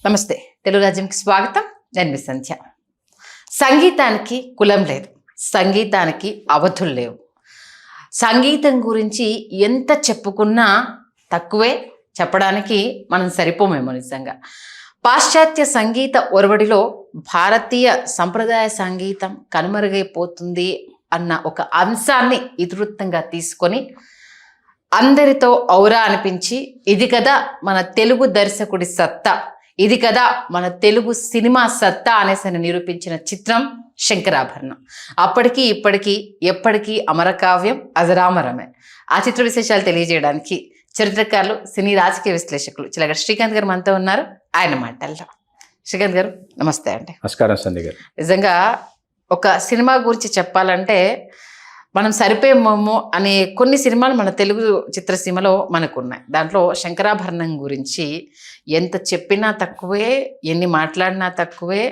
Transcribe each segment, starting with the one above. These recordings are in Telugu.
నమస్తే, తెలుగు రాజ్యంకి స్వాగతం. నేను మీ సంధ్య. సంగీతానికి కులం లేదు, సంగీతానికి అవధులు లేవు. సంగీతం గురించి ఎంత చెప్పుకున్నా తక్కువే, చెప్పడానికి మనం సరిపోమేమో నిజంగా. పాశ్చాత్య సంగీత ఒరవడిలో భారతీయ సంప్రదాయ సంగీతం కనుమరుగైపోతుంది అన్న ఒక అంశాన్ని ఇతివృత్తంగా తీసుకొని అందరితో ఔరా అనిపించి, ఇది కదా మన తెలుగు దర్శకుడి సత్తా, ఇది కదా మన తెలుగు సినిమా సత్తా అనేసి నిరూపించిన చిత్రం శంకరాభరణం. అప్పటికి ఇప్పటికీ ఎప్పటికీ అమరకావ్యం, అజరామరమే. ఆ చిత్ర విశేషాలు తెలియజేయడానికి చరిత్రకారులు, సినీ రాజకీయ విశ్లేషకులు చిలగడ శ్రీకాంత్ గారు మనతో ఉన్నారు. ఆయన మాటల్లో. శ్రీకాంత్ గారు నమస్తే అండి. నమస్కారం సంధ్య గారు. నిజంగా ఒక సినిమా గురించి చెప్పాలంటే మనం సరిపోయేమో అనే కొన్ని సినిమాలు మన తెలుగు చిత్రసీమలో మనకున్నాయి. దాంట్లో శంకరాభరణం గురించి ఎంత చెప్పినా తక్కువే, ఎన్ని మాట్లాడినా తక్కువే.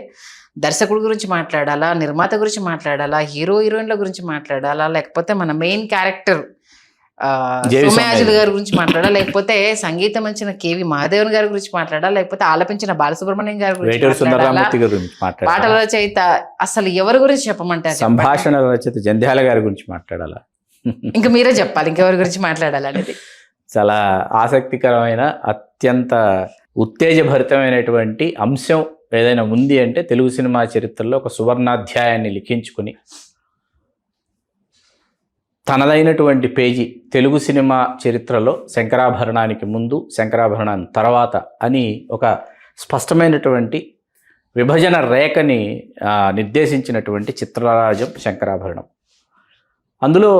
దర్శకుడి గురించి మాట్లాడాలా, నిర్మాత గురించి మాట్లాడాలా, హీరో హీరోయిన్ల గురించి మాట్లాడాలా, లేకపోతే మన మెయిన్ క్యారెక్టర్ సోమయాజులు గారి గురించి మాట్లాడాలా, లేకపోతే సంగీతం ఇచ్చిన కేవి మహాదేవన్ గారి గురించి మాట్లాడాలా, లేకపోతే ఆలపించిన బాలసుబ్రహ్మణ్యం గారి గురించి మాట్లాడాలా, పాటల రచయిత అసలు ఎవరి గురించి చెప్పమంటారు, సంభాషణ రచయిత జంధ్యాల గారి గురించి మాట్లాడాలా, ఇంకా మీరే చెప్పాలి ఇంకెవరి గురించి మాట్లాడాలి అనేది. చాలా ఆసక్తికరమైన, అత్యంత ఉత్తేజభరితమైనటువంటి అంశం ఏదైనా ఉంది అంటే తెలుగు సినిమా చరిత్రలో ఒక సువర్ణాధ్యాయాన్ని లిఖించుకుని తనదైనటువంటి పేజీ తెలుగు సినిమా చరిత్రలో శంకరాభరణానికి ముందు, శంకరాభరణానికి తర్వాత అని ఒక స్పష్టమైనటువంటి విభజన రేఖని నిర్దేశించినటువంటి చిత్రరాజం శంకరాభరణం. అందులో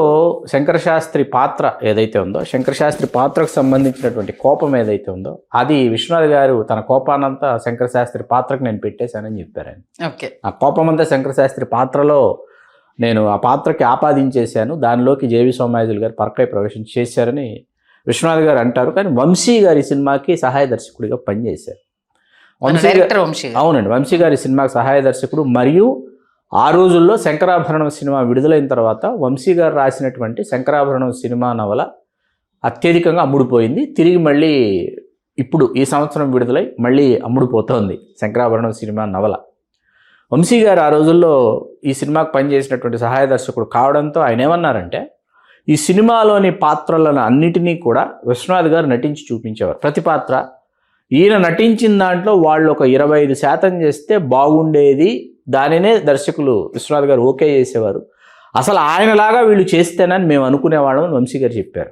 శంకరశాస్త్రి పాత్ర ఏదైతే ఉందో, శంకరశాస్త్రి పాత్రకు సంబంధించినటువంటి కోపం ఏదైతే ఉందో, అది విశ్వనాథ్ గారు తన కోపానంతా శంకరశాస్త్రి పాత్రకు నేను పెట్టేశానని చెప్పారు ఆయన. ఓకే, ఆ కోపం అంతా శంకరశాస్త్రి పాత్రలో నేను ఆ పాత్రకి ఆపాదించేశాను, దానిలోకి జేవి సోమయాజులు గారు పరకాయ ప్రవేశం చేశారని విశ్వనాథ్ గారు అంటారు. కానీ వంశీ గారి సినిమాకి సహాయ దర్శకుడిగా పనిచేశారు. అవునండి, వంశీ గారి సినిమాకి సహాయ దర్శకుడు. మరియు ఆ రోజుల్లో శంకరాభరణం సినిమా విడుదలైన తర్వాత వంశీ గారు రాసినటువంటి శంకరాభరణం సినిమా నవల అత్యధికంగా అమ్ముడుపోయింది. తిరిగి మళ్ళీ ఇప్పుడు ఈ సంవత్సరం విడుదలై మళ్ళీ అమ్ముడుపోతోంది శంకరాభరణం సినిమా నవల. వంశీ గారు ఆ రోజుల్లో ఈ సినిమాకు పనిచేసినటువంటి సహాయ దర్శకుడు కావడంతో ఆయన ఏమన్నారంటే, ఈ సినిమాలోని పాత్రలను అన్నిటినీ కూడా విశ్వనాథ్ గారు నటించి చూపించేవారు. ప్రతి పాత్ర ఈయన నటించిన దాంట్లో వాళ్ళు ఒక 25% చేస్తే బాగుండేది, దానినే దర్శకులు విశ్వనాథ్ గారు ఓకే చేసేవారు. అసలు ఆయనలాగా వీళ్ళు చేస్తేనని మేము అనుకునేవాళ్ళం అని వంశీ గారు చెప్పారు.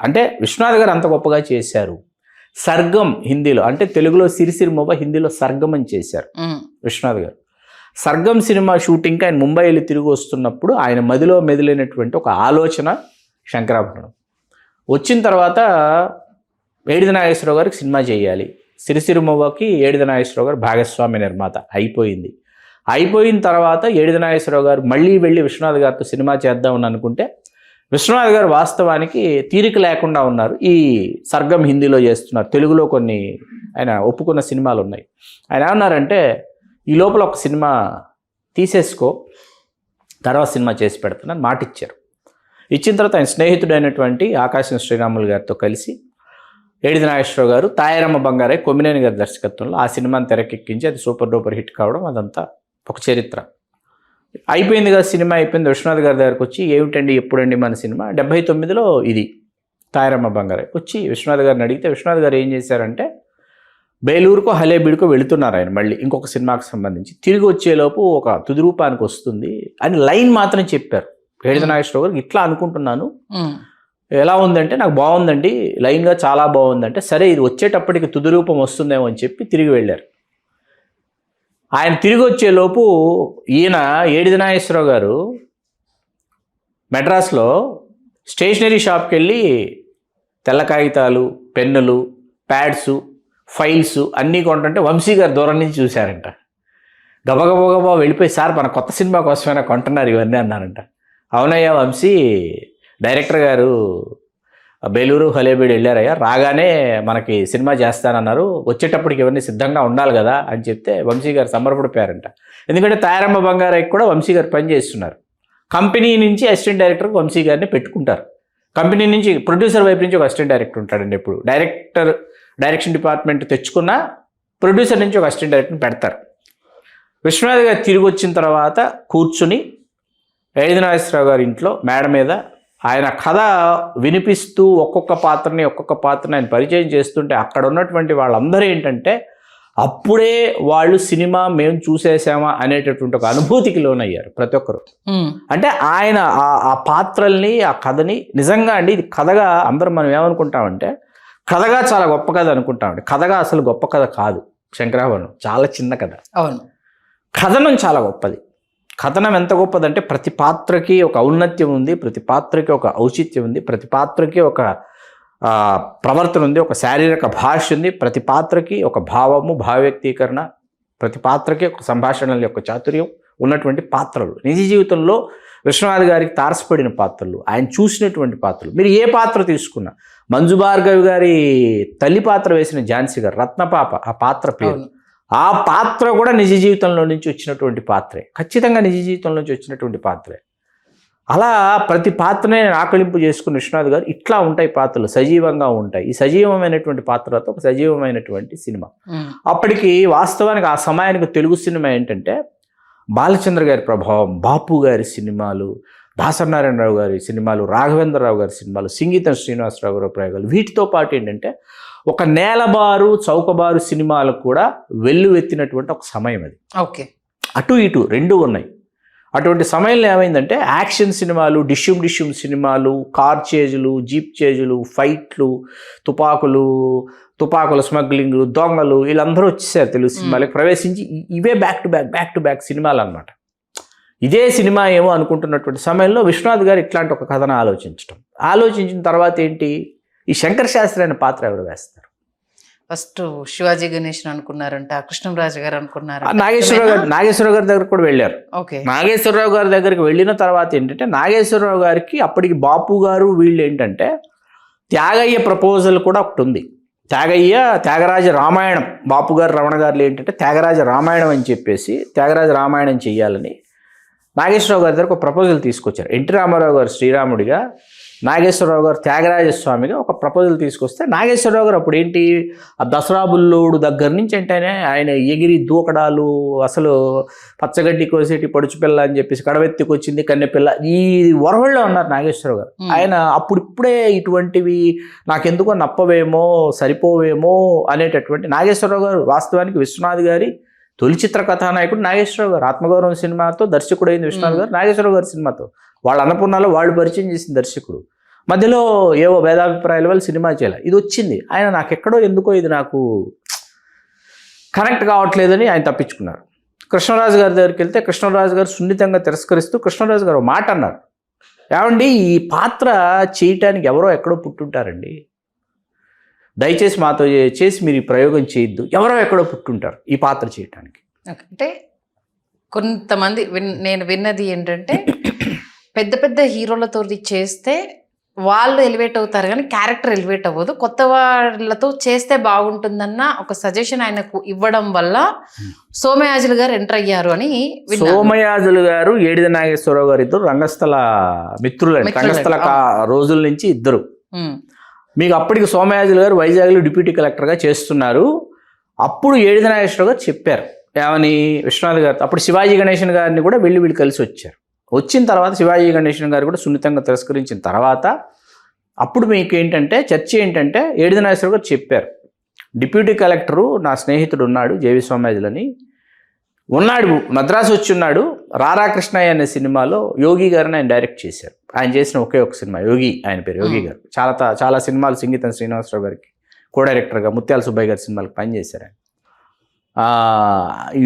అంటే విశ్వనాథ్ గారు అంత గొప్పగా చేశారు. సర్గం హిందీలో, అంటే తెలుగులో సిరిసిరిమొవ్వ, హిందీలో సర్గం అని చేశారు విశ్వనాథ్ గారు. సర్గం సినిమా షూటింగ్కి ఆయన ముంబై వెళ్ళి తిరిగి వస్తున్నప్పుడు ఆయన మదిలో మెదిలినటువంటి ఒక ఆలోచన శంకరాభరణం. వచ్చిన తర్వాత ఏడిది నాగేశ్వరరావు గారికి సినిమా చేయాలి, సిరిసిరిమొవ్వకి ఏడిది నాగేశ్వరరావు గారు భాగస్వామి నిర్మాత అయిపోయింది. అయిపోయిన తర్వాత ఏడిది నాగేశ్వరరావు గారు మళ్ళీ వెళ్ళి విశ్వనాథ్ గారితో సినిమా చేద్దామని అనుకుంటే విశ్వనాథ్ గారు వాస్తవానికి తీరిక లేకుండా ఉన్నారు. ఈ సర్గం హిందీలో చేస్తున్నారు, తెలుగులో కొన్ని ఆయన ఒప్పుకున్న సినిమాలు ఉన్నాయి. ఆయన ఏమన్నారంటే, ఈ లోపల ఒక సినిమా తీసేసుకో, తర్వాత సినిమా చేసి పెడతానని మాట ఇచ్చారు. ఇచ్చిన తర్వాత ఆయన స్నేహితుడైనటువంటి ఆకాశం శ్రీరాములు గారితో కలిసి ఏడిది నాగేశ్వరరావు గారు తాయారమ్మ బంగారయ్య కొమ్మినేని గారి దర్శకత్వంలో ఆ సినిమాని తెరకెక్కించి అది సూపర్ డూపర్ హిట్ కావడం, అదంతా ఒక చరిత్ర. అయిపోయింది కదా, సినిమా అయిపోయింది. విశ్వనాథ్ గారి దగ్గరకు వచ్చి, ఏమిటండి ఎప్పుడండి మన సినిమా? 79లో ఇది తాయారమ్మ బంగారయ్య. వచ్చి విశ్వనాథ్ గారిని అడిగితే విశ్వనాథ్ గారు ఏం చేశారంటే, బేలూరుకో హలేబీడుకో వెళుతున్నారు ఆయన మళ్ళీ ఇంకొక సినిమాకి సంబంధించి. తిరిగి వచ్చేలోపు ఒక తుది రూపానికి వస్తుంది అని లైన్ మాత్రం చెప్పారు. ఏడిది నాగేశ్వరరావు గారికి ఇట్లా అనుకుంటున్నాను, ఎలా ఉందంటే నాకు బాగుందండి, లైన్గా చాలా బాగుందంటే, సరే ఇది వచ్చేటప్పటికి తుది రూపం వస్తుందేమో అని చెప్పి తిరిగి వెళ్ళారు. ఆయన తిరిగి వచ్చేలోపు ఈయన ఏడిది నాగేశ్వరరావు గారు మెడ్రాస్లో స్టేషనరీ షాప్కి వెళ్ళి తెల్ల కాగితాలు, పెన్నులు, ప్యాడ్స్, ఫైల్స్ అన్నీ కొంటుంటే వంశీ గారు దూరం నుంచి చూశారంట. గబగబా వెళ్ళిపోయి, సార్ మన కొత్త సినిమా కోసమైనా కొంటున్నారు ఇవన్నీ అన్నారంట. అవునయ్యా వంశీ, డైరెక్టర్ గారు బేలూరు హలేబీడు వెళ్ళారయ్యా, రాగానే మనకి సినిమా చేస్తానన్నారు, వచ్చేటప్పటికి ఇవన్నీ సిద్ధంగా ఉండాలి కదా అని చెప్తే వంశీ గారు సంబరపడిపోయారంట. ఎందుకంటే తాయారమ్మ బంగారయ్యకి కూడా వంశీ గారు పని చేస్తున్నారు. కంపెనీ నుంచి అసిస్టెంట్ డైరెక్టర్కి వంశీ గారిని పెట్టుకుంటారు. కంపెనీ నుంచి ప్రొడ్యూసర్ వైపు నుంచి ఒక అసిస్టెంట్ డైరెక్టర్ ఉంటాడండి. ఎప్పుడు డైరెక్షన్ డిపార్ట్మెంట్ తెచ్చుకున్న ప్రొడ్యూసర్ నుంచి ఒక అసిస్టెంట్ డైరెక్టర్ని పెడతారు. విశ్వనాథ్ గారు తిరిగి వచ్చిన తర్వాత కూర్చుని ఏడి నాగేశ్వరరావు గారి ఇంట్లో మేడ మీద ఆయన కథ వినిపిస్తూ ఒక్కొక్క పాత్రని ఆయన పరిచయం చేస్తుంటే అక్కడ ఉన్నటువంటి వాళ్ళందరూ ఏంటంటే అప్పుడే వాళ్ళు సినిమా మేము చూసేసామా అనేటటువంటి ఒక అనుభూతికి లోనయ్యారు ప్రతి ఒక్కరు. అంటే ఆయన ఆ పాత్రల్ని ఆ కథని నిజంగా అండి ఇది కథగా అందరం మనం ఏమనుకుంటామంటే కథగా చాలా గొప్ప కథ అనుకుంటామండి. కథగా అసలు గొప్ప కథ కాదు శంకరాభరణం, చాలా చిన్న కథ. అవును, కథనం చాలా గొప్పది. కథనం ఎంత గొప్పదంటే ప్రతి పాత్రకి ఒక ఔన్నత్యం ఉంది, ప్రతి పాత్రకి ఒక ఔచిత్యం ఉంది, ప్రతి పాత్రకి ఒక ప్రవర్తన ఉంది, ఒక శారీరక భాష ఉంది, ప్రతి పాత్రకి ఒక భావము భావవ్యక్తీకరణ, ప్రతి పాత్రకి ఒక సంభాషణల యొక్క చాతుర్యం ఉన్నటువంటి పాత్రలు. నిజ జీవితంలో విశ్వనాథ్ గారికి తారసపడిన పాత్రలు, ఆయన చూసినటువంటి పాత్రలు. మీరు ఏ పాత్ర తీసుకున్నా, మంజు భార్గవి గారి తల్లి పాత్ర వేసిన ఝాన్సీ గారు రత్నపాప ఆ పాత్ర పేరు, ఆ పాత్ర కూడా నిజ జీవితంలో నుంచి వచ్చినటువంటి పాత్రే, ఖచ్చితంగా నిజ జీవితంలో నుంచి వచ్చినటువంటి పాత్రే. అలా ప్రతి పాత్రనే ఆకలింపు చేసుకున్న విశ్వనాథ్ గారు ఇట్లా ఉంటాయి పాత్రలు, సజీవంగా ఉంటాయి. ఈ సజీవమైనటువంటి పాత్రలతో ఒక సజీవమైనటువంటి సినిమా. అప్పటికి వాస్తవానికి ఆ సమయానికి తెలుగు సినిమా ఏంటంటే బాలచంద్ర గారి ప్రభావం, బాపు గారి సినిమాలు, దాసనారాయణరావు గారి సినిమాలు, రాఘవేంద్రరావు గారి సినిమాలు, సింగీతం శ్రీనివాసరావు గారి ప్రయోగాలు, వీటితో పాటు ఏంటంటే ఒక నేలబారు చౌకబారు సినిమాలకు కూడా వెల్లువెత్తినటువంటి ఒక సమయం అది. ఓకే, అటు ఇటు రెండు ఉన్నాయి. అటువంటి సమయంలో ఏమైందంటే యాక్షన్ సినిమాలు, డిష్యూమ్ సినిమాలు, కార్ చేజులు, జీప్ చేజులు, ఫైట్లు, తుపాకుల స్మగ్లింగ్, దొంగలు, వీళ్ళందరూ వచ్చేసారు తెలుగు సినిమాలకు ప్రవేశించి. ఇవే బ్యాక్ టు బ్యాక్ సినిమాలు అన్నమాట. ఇదే సినిమా ఏమో అనుకుంటున్నటువంటి సమయంలో విశ్వనాథ్ గారు ఇట్లాంటి ఒక కథను ఆలోచించిన తర్వాత ఏంటి, ఈ శంకర శాస్త్రి అనే పాత్ర ఎవరు వేస్తారు? ఫస్ట్ శివాజీ గణేషన్ అనుకున్నారంట, కృష్ణరాజు గారు అనుకున్నారు, నాగేశ్వరరావు గారి దగ్గర కూడా వెళ్ళారు. ఓకే, నాగేశ్వరరావు గారి దగ్గరికి వెళ్ళిన తర్వాత ఏంటంటే నాగేశ్వరరావు గారికి అప్పటికి బాపు గారు వీళ్ళు ఏంటంటే త్యాగయ్య ప్రపోజల్ కూడా ఒకటి ఉంది. త్యాగరాజ రామాయణం, బాపు గారు రమణ గారు ఏంటంటే త్యాగరాజ రామాయణం అని చెప్పేసి త్యాగరాజ రామాయణం చెయ్యాలని నాగేశ్వరరావు గారి దగ్గర ఒక ప్రపోజల్ తీసుకొచ్చారు. ఎన్టీ రామారావు గారు శ్రీరాముడిగా, నాగేశ్వరరావు గారు త్యాగరాజస్వామిగా ఒక ప్రపోజల్ తీసుకొస్తే నాగేశ్వరరావు గారు అప్పుడు ఏంటి ఆ దసరా బుల్లోడు దగ్గర నుంచి అంటేనే ఆయన ఎగిరి దూకడాలు, అసలు పచ్చగడ్డి కోసేటి పడుచు పిల్ల అని చెప్పేసి కడవెత్తికి వచ్చింది కన్నెపిల్ల, ఈ వరవల్లో ఉన్నారు నాగేశ్వరరావు గారు. ఆయన అప్పుడిప్పుడే ఇటువంటివి నాకెందుకో నప్పవేమో సరిపోవేమో అనేటటువంటి నాగేశ్వరరావు గారు వాస్తవానికి విశ్వనాథ్ గారి తొలి చిత్ర కథానాయకుడు నాగేశ్వరరావు గారు. ఆత్మగౌరవం సినిమాతో దర్శకుడైంది విశ్వనాథ్ గారు నాగేశ్వరరావు గారి సినిమాతో. వాళ్ళ అన్నపూర్ణలో వాళ్ళు పరిచయం చేసిన దర్శకుడు. మధ్యలో ఏవో భేదాభిప్రాయాల వల్ల సినిమా చేయాలి, ఇది వచ్చింది. ఆయన నాకెక్కడో ఎందుకో ఇది నాకు కనెక్ట్ కావట్లేదని ఆయన తప్పించుకున్నారు. కృష్ణరాజు గారి దగ్గరికి వెళ్తే కృష్ణరాజు గారు సున్నితంగా తిరస్కరిస్తూ కృష్ణరాజు గారు మాట అన్నారు, ఏమండి ఈ పాత్ర చేయటానికి ఎవరో ఎక్కడో పుట్టుంటారండి, దయచేసి మాతో చేసి మీరు ఈ ప్రయోగం చేయొద్దు, ఎవరో ఎక్కడో పుట్టుంటారు ఈ పాత్ర చేయటానికి. అంటే కొంతమంది నేను విన్నది ఏంటంటే పెద్ద పెద్ద హీరోలతో చేస్తే వాళ్ళు ఎలివేట్ అవుతారు కానీ క్యారెక్టర్ ఎలివేట్ అవ్వదు, కొత్త వాళ్ళతో చేస్తే బాగుంటుందన్న ఒక సజెషన్ ఆయనకు ఇవ్వడం వల్ల సోమయాజులు గారు ఎంటర్ అయ్యారు అని. సోమయాజులు గారు ఏడిద నాగేశ్వరరావు గారు ఇద్దరు రంగస్థల మిత్రులు, రంగస్థల రోజుల నుంచి ఇద్దరు. మీకు అప్పటికి సోమయాజులు గారు వైజాగ్లో డిప్యూటీ కలెక్టర్గా చేస్తున్నారు. అప్పుడు ఏడిద నాగేశ్వరరావు గారు చెప్పారు ఏమని విశ్వనాథ్ గారు, అప్పుడు శివాజీ గణేషన్ గారిని కూడా వీళ్ళు కలిసి వచ్చారు. వచ్చిన తర్వాత శివాజీ గణేషన్ గారు కూడా సున్నితంగా తిరస్కరించిన తర్వాత అప్పుడు మీకు ఏంటంటే చర్చ ఏంటంటే ఏడిద నాగేశ్వరరావు గారు చెప్పారు, డిప్యూటీ కలెక్టరు నా స్నేహితుడు ఉన్నాడు జేవి సోమయాజులని ఉన్నాడు, మద్రాసు వచ్చి ఉన్నాడు, రారా కృష్ణయ్య అనే సినిమాలో యోగి గారిని ఆయన డైరెక్ట్ చేశారు. ఆయన చేసిన ఒకే ఒక సినిమా యోగి, ఆయన పేరు యోగి గారు. చాలా సినిమాలు సింగీతం శ్రీనివాసరావు గారికి కో డైరెక్టర్గా, ముత్యాల సుబ్బయ్య గారి సినిమాలకు పనిచేశారు ఆయన.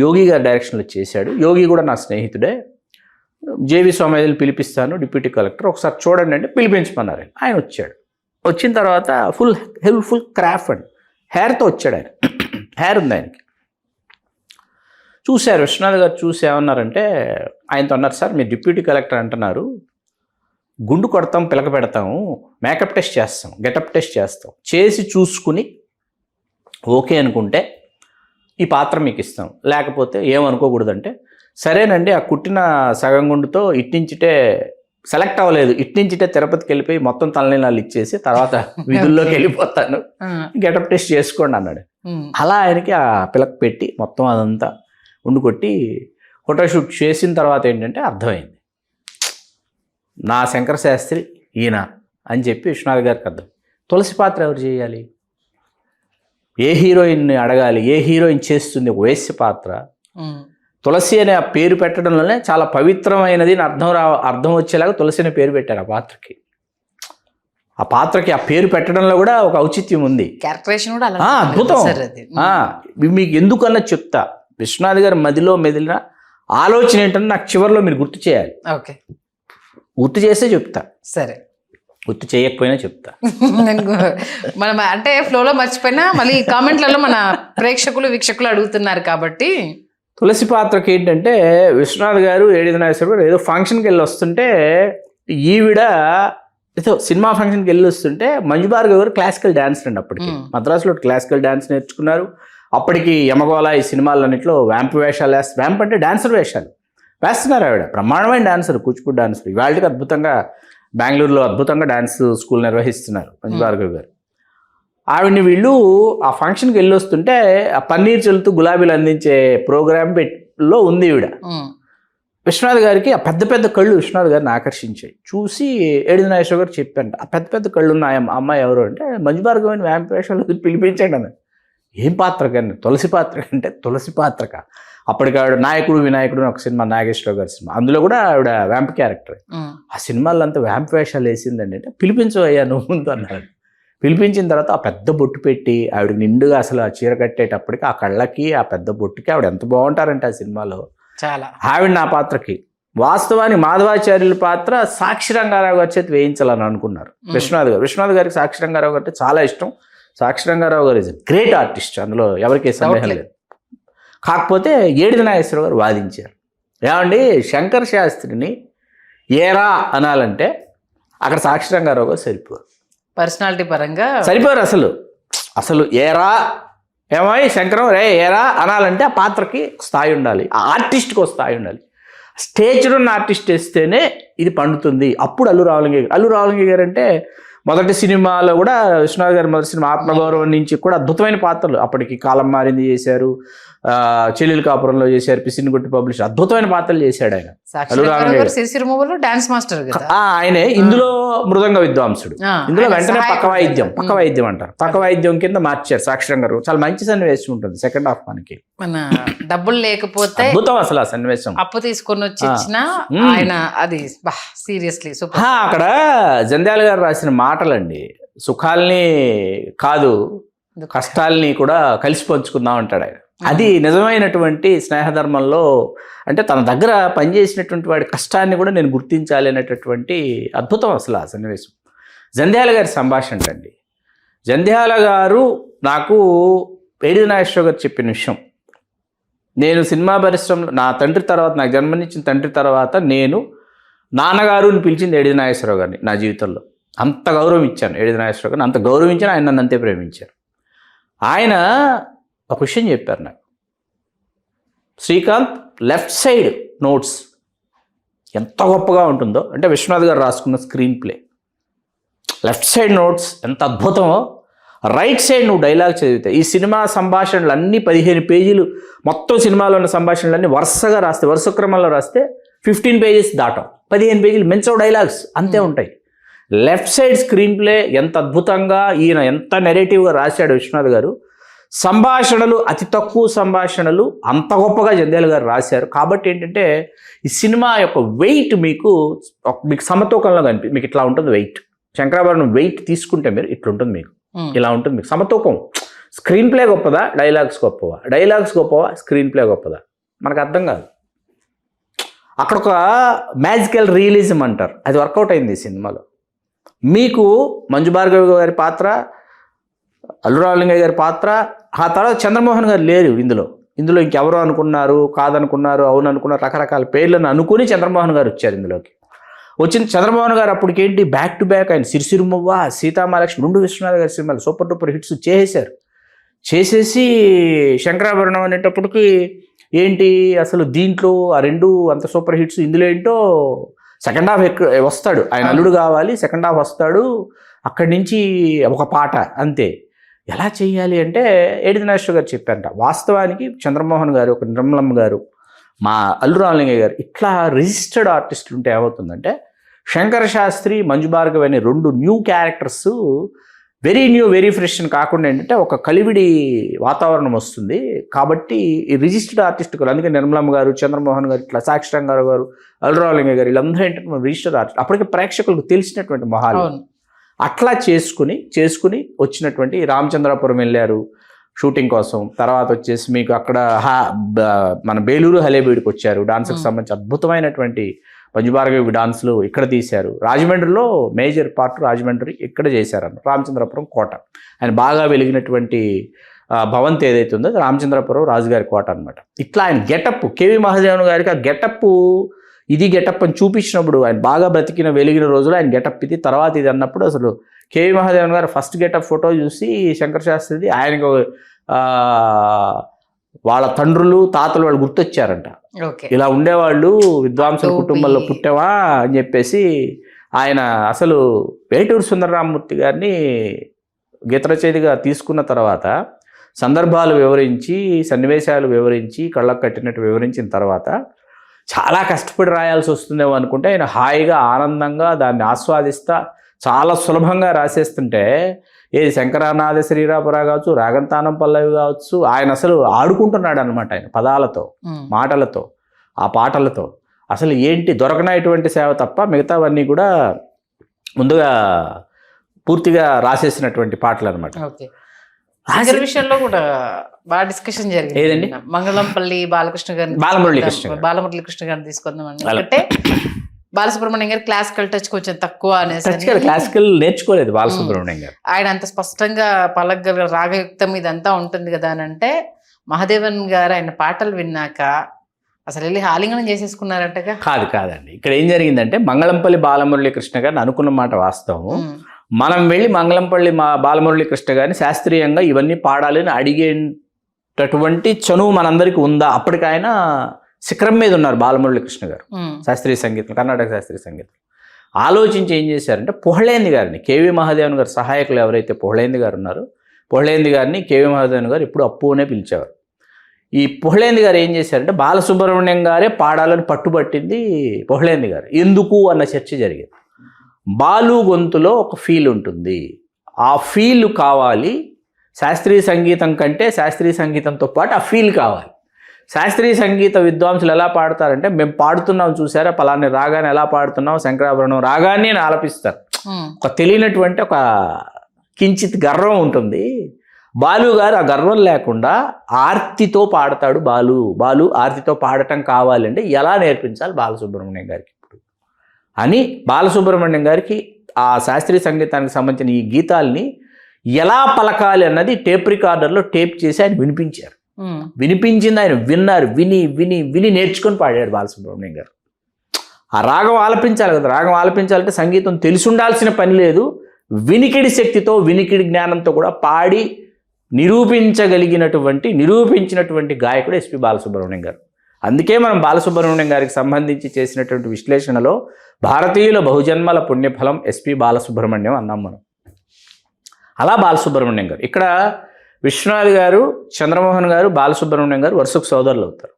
యోగి గారి డైరెక్షన్లో చేశాడు. యోగి కూడా నా స్నేహితుడే, జేవి సోమయాజులు పిలిపిస్తాను డిప్యూటీ కలెక్టర్ ఒకసారి చూడండి అంటే పిలిపించమన్నారు. ఆయన వచ్చాడు. వచ్చిన తర్వాత ఫుల్ క్రాఫ్ అండ్ హెయిర్తో వచ్చాడు ఆయన. హెయిర్ ఉంది ఆయనకి. చూశారు విశ్వనాథ్ గారు, చూసి ఏమన్నారంటే ఆయనతో అన్నారు, సార్ మీరు డిప్యూటీ కలెక్టర్ అంటున్నారు, గుండు కొడతాం, పిలక పెడతాము, మేకప్ టెస్ట్ చేస్తాం, గెటప్ టెస్ట్ చేస్తాం, చేసి చూసుకుని ఓకే అనుకుంటే ఈ పాత్ర మీకు ఇస్తాం, లేకపోతే ఏమనుకోకూడదంటే సరేనండి, ఆ కుట్టిన సగం గుండుతో ఇట్టించిటే సెలెక్ట్ అవ్వలేదు, ఇట్టించిటే తిరుపతికి వెళ్ళిపోయి మొత్తం తలనీళ్ళు ఇచ్చేసి తర్వాత విధుల్లోకి వెళ్ళిపోతాను, గెటప్ టెస్ట్ చేసుకోండి అన్నాడు. అలా ఆయనకి ఆ పిలక పెట్టి మొత్తం అదంతా ఉండుకొట్టి ఫోటోషూట్ చేసిన తర్వాత ఏంటంటే అర్థమైంది, నా శంకర శాస్త్రి ఈయన అని చెప్పి విశ్వనాథ్ గారికి అర్థం. తులసి పాత్ర ఎవరు చేయాలి, ఏ హీరోయిన్ని అడగాలి, ఏ హీరోయిన్ చేస్తుంది ఒక వేశ్య పాత్ర. తులసి అనే ఆ పేరు పెట్టడంలోనే చాలా పవిత్రమైనది అర్థం వచ్చేలాగా తులసి అనే పేరు పెట్టారు ఆ పాత్రకి. ఆ పాత్రకి ఆ పేరు పెట్టడంలో కూడా ఒక ఔచిత్యం ఉంది, క్యారెక్టరేషన్ కూడా అద్భుతం. మీకు ఎందుకన్నా చెప్తా, విశ్వనాథ్ గారి మదిలో మెదిలిన ఆలోచన ఏంటంటే నాకు చివరిలో మీరు గుర్తు చేయాలి. ఓకే, గుర్తు చేస్తే చెప్తా, సరే గుర్తు చేయకపోయినా చెప్తా. మనం అంటే ఫ్లోలో మర్చిపోయినా మళ్ళీ కామెంట్లలో మన ప్రేక్షకులు వీక్షకులు అడుగుతున్నారు కాబట్టి. తులసి పాత్రకి ఏంటంటే విశ్వనాథ్ గారు ఏడిది నాగేశ్వర గారు ఏదో ఫంక్షన్కి వెళ్ళి వస్తుంటే, ఈవిడ ఏదో సినిమా ఫంక్షన్కి వెళ్ళి వస్తుంటే మంజు భార్గవ్ గారు క్లాసికల్ డాన్సర్ అండి. అప్పటికి మద్రాసులో క్లాసికల్ డాన్స్ నేర్చుకున్నారు. అప్పటికి యమగోళ ఈ సినిమాలన్నింటిలో వ్యాంప్ వేషాలు వ్యాంప్ అంటే డాన్సర్ వేషాలు వేస్తున్నారు. ఆవిడ బ్రహ్మాండమైన డాన్సర్, కూచిపూడి డాన్సర్. ఇవాళకి అద్భుతంగా బెంగళూరులో అద్భుతంగా డాన్స్ స్కూల్ నిర్వహిస్తున్నారు మంజు భార్గవ్ గారు. ఆవిడ్ని వీళ్ళు ఆ ఫంక్షన్కి వెళ్ళి వస్తుంటే ఆ పన్నీర్ చల్లుతూ గులాబీలు అందించే ప్రోగ్రామ్ లో ఉంది ఈవిడ. విశ్వనాథ్ గారికి ఆ పెద్ద పెద్ద కళ్ళు విశ్వనాథ్ గారిని ఆకర్షించాయి. చూసి ఏడిది నాగేశ్వర గారు చెప్పండి, ఆ పెద్ద పెద్ద కళ్ళు ఉన్న అమ్మాయి ఎవరు అంటే మంజు భార్గవ్ వ్యాంప్ వేషాలు పిలిపించండి అన్న. ఏం పాత్ర కానీ, తులసి పాత్ర అంటే తులసి పాత్రక. అప్పటికి ఆవిడ నాయకుడు వినాయకుడు ఒక సినిమా, నాగేశ్వరరావు గారి సినిమా, అందులో కూడా ఆవిడ వ్యాంప్ క్యారెక్టర్. ఆ సినిమాల్లో అంతా వ్యాంప్ వేషాలు వేసిందండి. అంటే పిలిపించవయ్యా నువ్వు ముందు అన్నారు. పిలిపించిన తర్వాత ఆ పెద్ద బొట్టు పెట్టి ఆవిడకి నిండుగా అసలు ఆ చీర కట్టేటప్పటికి ఆ కళ్ళకి ఆ పెద్ద బొట్టుకి ఆవిడ ఎంత బాగుంటారంటే ఆ సినిమాలో చాలా. ఆవిడ నా పాత్రకి వాస్తవానికి మాధవాచార్యుల పాత్ర సాక్షి రంగారావు గారి చేతి వేయించాలని అనుకున్నారు విశ్వనాథ్ గారు. విశ్వనాథ్ గారికి సాక్షి రంగారావు గారు అంటే చాలా ఇష్టం. సాక్షి రంగారావు గారు ఇస్ గ్రేట్ ఆర్టిస్ట్, అందులో ఎవరికీ సందేహం లేదు. కాకపోతే ఏడిది నాగేశ్వర గారు వాదించారు, ఏమండి శంకర శాస్త్రిని ఏరా అనాలంటే అక్కడ సాక్షి రంగారావు గారు సరిపోరు, పర్సనాలిటీ పరంగా సరిపోరు. అసలు ఏరా ఏమై శంకరం రే ఏరా అనాలంటే ఆ పాత్రకి స్థాయి ఉండాలి, ఆ ఆర్టిస్ట్కి ఒక స్థాయి ఉండాలి. స్టేజ్లో ఉన్న ఆర్టిస్ట్ వేస్తేనే ఇది పండుతుంది. అప్పుడు అల్లు రామలింగయ్య గారు అంటే మొదటి సినిమాలో కూడా విశ్వనాథ్ గారి మొదటి సినిమా ఆత్మగౌరవం నుంచి కూడా అద్భుతమైన పాత్రలు. అప్పటికి కాలం మారింది చేశారు, చెల్లెలు కాపురంలో చేశారు, పిసినిగుట్టి పబ్లిష్, అద్భుతమైన పాత్రలు చేశాడు ఆయన. ఆయనే ఇందులో మృదంగ విద్వాంసుడు, ఇందులో వెంటనే పక్క వాయిద్యం అంటారు, పక్క వాయిద్యం కింద మార్చారు సాక్షరం గారు. చాలా మంచి సన్నివేశం ఉంటుంది సెకండ్ హాఫ్. మనకి మన డబ్బులు లేకపోతే అద్భుతం అసలు ఆ సన్నివేశం. అప్పు తీసుకొని వచ్చి ఆయన అది సీరియస్లీ అక్కడ జంధ్యాల గారు రాసిన మాటలండి, సుఖాల్ని కాదు కష్టాల్ని కూడా కలిసి పంచుకుందాం అంటాడు ఆయన. అది నిజమైనటువంటి స్నేహధర్మంలో, అంటే తన దగ్గర పనిచేసినటువంటి వాడి కష్టాన్ని కూడా నేను గుర్తించాలి అనేటటువంటి అద్భుతం అసలు ఆ సన్నివేశం. జంధ్యాల గారి సంభాషణ అండి. జంధ్యాల గారు నాకు ఏడిది నాగేశ్వర గారు చెప్పిన విషయం, నేను సినిమా పరిశ్రమలో నా తండ్రి తర్వాత, నాకు జన్మనిచ్చిన తండ్రి తర్వాత నేను నాన్నగారుని పిలిచింది ఏడిది నాగేశ్వరరావు గారిని. నా జీవితంలో అంత గౌరవం ఇచ్చాను ఏడిది నాగేశ్వరరావు గారిని, అంత గౌరవించాను, ఆయన నన్ను అంతే ప్రేమించారు. ఆయన ఒక విషయం చెప్పారు నాకు, శ్రీకాంత్ లెఫ్ట్ సైడ్ నోట్స్ ఎంత గొప్పగా ఉంటుందో, అంటే విశ్వనాథ్ గారు రాసుకున్న screen play left side notes ఎంత అద్భుతమో, రైట్ సైడ్ నువ్వు డైలాగ్ చదివితే ఈ సినిమా సంభాషణలు అన్నీ 15 పేజీలు మొత్తం సినిమాలో ఉన్న సంభాషణలన్నీ వరుసగా రాస్తే, వరుస క్రమంలో రాస్తే 15 పేజెస్ దాటం, 15 పేజీలు మెంచో డైలాగ్స్ అంతే ఉంటాయి. లెఫ్ట్ సైడ్ స్క్రీన్ ప్లే ఎంత అద్భుతంగా ఈయన ఎంత నెరేటివ్గా రాశాడు విశ్వనాథ్ గారు. సంభాషణలు అతి తక్కువ సంభాషణలు అంత గొప్పగా జంధ్యాల గారు రాశారు. కాబట్టి ఏంటంటే ఈ సినిమా యొక్క వెయిట్ మీకు సమతూకంలో మీకు ఇట్లా ఉంటుంది వెయిట్. శంకరాభరణం వెయిట్ తీసుకుంటే మీరు ఇట్లుంటుంది, మీకు ఇలా ఉంటుంది, మీకు సమతూకం. స్క్రీన్ ప్లే గొప్పదా, డైలాగ్స్ గొప్పవా, డైలాగ్స్ గొప్పవా, స్క్రీన్ ప్లే గొప్పదా, మనకు అర్థం కాదు. అక్కడ ఒక మ్యాజికల్ రియలిజం అంటారు, అది వర్కౌట్ అయింది ఈ సినిమాలో. మీకు మంజు భార్గవి గారి పాత్ర, అల్లు రామలింగయ్య గారి పాత్ర, ఆ తర్వాత చంద్రమోహన్ గారు లేరు ఇందులో ఇంకెవరో అనుకున్నారు, కాదనుకున్నారు, అవును అనుకున్నారు, రకరకాల పేర్లను అనుకుని చంద్రమోహన్ గారు వచ్చారు ఇందులోకి. వచ్చిన చంద్రమోహన్ గారు అప్పటికేంటి బ్యాక్ టు బ్యాక్ ఆయన సిరిసిరిమువ్వ, సీతామహాలక్ష్మి 2 విశ్వనాథ్ గారి సినిమాలు సూపర్ డూపర్ హిట్స్ చేసేసి శంకరాభరణం అనేటప్పటికి ఏంటి అసలు దీంట్లో ఆ 2 అంత సూపర్ హిట్స్, ఇందులో ఏంటో సెకండ్ హాఫ్ వస్తాడు ఆయన, అల్లుడు కావాలి, సెకండ్ హాఫ్ వస్తాడు, అక్కడి నుంచి ఒక పాట అంతే. ఎలా చేయాలి అంటే ఏడి నాగేశ్వర గారు చెప్పారంట. వాస్తవానికి చంద్రమోహన్ గారు, ఒక నిర్మలమ్మ గారు, మా అల్లు రామలింగయ్య గారు ఇట్లా రిజిస్టర్డ్ ఆర్టిస్టులు ఉంటే ఏమవుతుందంటే శంకర శాస్త్రి, మంజు భార్గవి అనే 2 new characters very new, very fresh అని కాకుండా ఏంటంటే ఒక కలివిడి వాతావరణం వస్తుంది. కాబట్టి ఈ రిజిస్టర్డ్ ఆర్టిస్టులు, అందుకే నిర్మలమ్మ గారు, చంద్రమోహన్ గారు, ఇట్లా సాక్షి రంగారావు గారు, అల్లు రామలింగయ్య గారు వీళ్ళందరూ ఏంటంటే రిజిస్టర్డ్ ఆర్టిస్ట్, అప్పటికే ప్రేక్షకులకు తెలిసినటువంటి మొహాలు. అట్లా చేసుకుని వచ్చినటువంటి రామచంద్రాపురం వెళ్ళారు షూటింగ్ కోసం. తర్వాత వచ్చేసి మీకు అక్కడ మన బేలూరు హలేబీడికి వచ్చారు, డాన్స్కి సంబంధించి అద్భుతమైనటువంటి మంజు భార్గవి డాన్స్లు ఇక్కడ తీశారు. రాజమండ్రిలో మేజర్ పార్ట్ రాజమండ్రి ఇక్కడ చేశారన్న రామచంద్రపురం కోట. ఆయన బాగా వెలిగినటువంటి భవంతి ఏదైతే ఉందో రామచంద్రపురం రాజుగారి కోట అనమాట. ఇట్లా ఆయన గెటప్, కేవి మహాదేవన్ గారికి ఆ గెటప్, ఇది గెటప్ అని చూపించినప్పుడు ఆయన బాగా బ్రతికిన వెలిగిన రోజులు ఆయన గెటప్ ఇది, తర్వాత ఇది అన్నప్పుడు అసలు కేవి మహాదేవన్ గారు ఫస్ట్ గెటప్ ఫోటో చూసి శంకర శాస్త్రిది ఆయనకు వాళ్ళ తండ్రులు, తాతలు వాళ్ళు గుర్తొచ్చారంట. ఇలా ఉండేవాళ్ళు, విద్వాంసుల కుటుంబంలో పుట్టేవా అని చెప్పేసి ఆయన అసలు వేటూరు సుందరరామమూర్తి గారిని గీత రచయితగా తీసుకున్న తర్వాత సందర్భాలు వివరించి, సన్నివేశాలు వివరించి, కళ్ళకు కట్టినట్టు వివరించిన తర్వాత చాలా కష్టపడి రాయాల్సి వస్తుందేమో అనుకుంటే ఆయన హాయిగా, ఆనందంగా దాన్ని ఆస్వాదిస్తా చాలా సులభంగా రాసేస్తుంటే, ఏది శంకరానాథ శ్రీరాపురా కావచ్చు, రాగంతానం పల్లవి కావచ్చు, ఆయన అసలు ఆడుకుంటున్నాడు అనమాట. ఆయన పదాలతో, మాటలతో, ఆ పాటలతో అసలు ఏంటి దొరకనటువంటి సేవ తప్ప మిగతావన్నీ కూడా ముందుగా పూర్తిగా రాసేసినటువంటి పాటలు అనమాట. విషయంలో కూడా బాగా డిస్కషన్ జరిగింది. ఏదండి? మంగళంపల్లి బాలకృష్ణ గారిని, బాలమురళీ కృష్ణ గారిని తీసుకుందామండి. అంటే బాలసుబ్రహ్మణ్యం గారు క్లాసికల్ టచ్ కొంచెం తక్కువ అనేసి, క్లాసికల్ నేర్చుకోలేదు బాలసుబ్రహ్మణ్యం గారు. ఆయన అంత స్పష్టంగా పలకగల రాగయుక్తం ఇదంతా ఉంటుంది కదా అని అంటే, మహాదేవన్ గారు ఆయన పాటలు విన్నాక అసలు వెళ్ళి ఆలింగనం చేసేసుకున్నారంటగా. కాదండి, ఇక్కడ ఏం జరిగిందంటే మంగళంపల్లి బాలమురళీ కృష్ణ గారిని అనుకున్న మాట వాస్తవం. మనం వెళ్ళి మంగళంపల్లి బాలమురళీ కృష్ణ గారిని శాస్త్రీయంగా ఇవన్నీ పాడాలని అడిగేటటువంటి చనువు మనందరికీ ఉందా? అప్పటికి ఆయన శిఖరం మీద ఉన్నారు బాలమురళీ కృష్ణ గారు శాస్త్రీయ సంగీతం, కర్ణాటక శాస్త్రీయ సంగీతం. ఆలోచించి ఏం చేశారంటే పుహళేంది గారిని, కేవి మహాదేవన్ గారు సహాయకులు ఎవరైతే పుహళేంది గారు ఉన్నారో, పుహళేంది గారిని కేవి మహాదేవన్ గారు ఎప్పుడు అప్పు అనే పిలిచేవారు. ఈ పుహళేంది గారు ఏం చేశారంటే బాలసుబ్రహ్మణ్యం గారే పాడాలని పట్టుబట్టింది పుహళేంది గారు. ఎందుకు అన్న చర్చ జరిగింది. బాలు గొంతులో ఒక ఫీల్ ఉంటుంది, ఆ ఫీల్ కావాలి. శాస్త్రీయ సంగీతం కంటే శాస్త్రీయ సంగీతంతో పాటు ఆ ఫీల్ కావాలి. శాస్త్రీయ సంగీత విద్వాంసులు ఎలా పాడతారంటే, మేము పాడుతున్నాం చూసారా, పలాని రాగాన్ని ఎలా పాడుతున్నాం, శంకరాభరణం రాగాన్ని అని ఆలపిస్తారు. ఒక తెలియనటువంటి ఒక కించిత్ గర్వం ఉంటుంది. బాలు గారు ఆ గర్వం లేకుండా ఆర్తితో పాడతాడు. బాలు ఆర్తితో పాడటం కావాలంటే ఎలా నేర్పించాలి బాలసుబ్రహ్మణ్యం గారికి ఇప్పుడు అని బాలసుబ్రహ్మణ్యం గారికి ఆ శాస్త్రీయ సంగీతానికి సంబంధించిన ఈ గీతాల్ని ఎలా పలకాలి అన్నది టేప్ రికార్డర్లో టేప్ చేసి ఆయన వినిపించారు. వినిపించింది ఆయన విన్నారు, విని నేర్చుకొని పాడాడు బాలసుబ్రహ్మణ్యం గారు. ఆ రాగం ఆలపించాలి కదా, రాగం ఆలపించాలంటే సంగీతం తెలిసి ఉండాల్సిన పని లేదు. వినికిడి శక్తితో, వినికిడి జ్ఞానంతో కూడా పాడి నిరూపించినటువంటి గాయకుడు ఎస్పి బాలసుబ్రహ్మణ్యం గారు. అందుకే మనం బాలసుబ్రహ్మణ్యం గారికి సంబంధించి చేసినటువంటి విశ్లేషణలో భారతీయుల బహుజన్మల పుణ్యఫలం ఎస్పి బాలసుబ్రహ్మణ్యం అన్నాం మనం. అలా బాలసుబ్రహ్మణ్యం గారు ఇక్కడ విశ్వనాథ్ గారు, చంద్రమోహన్ గారు, బాలసుబ్రహ్మణ్యం గారు వరుసకు సోదరులు అవుతారు.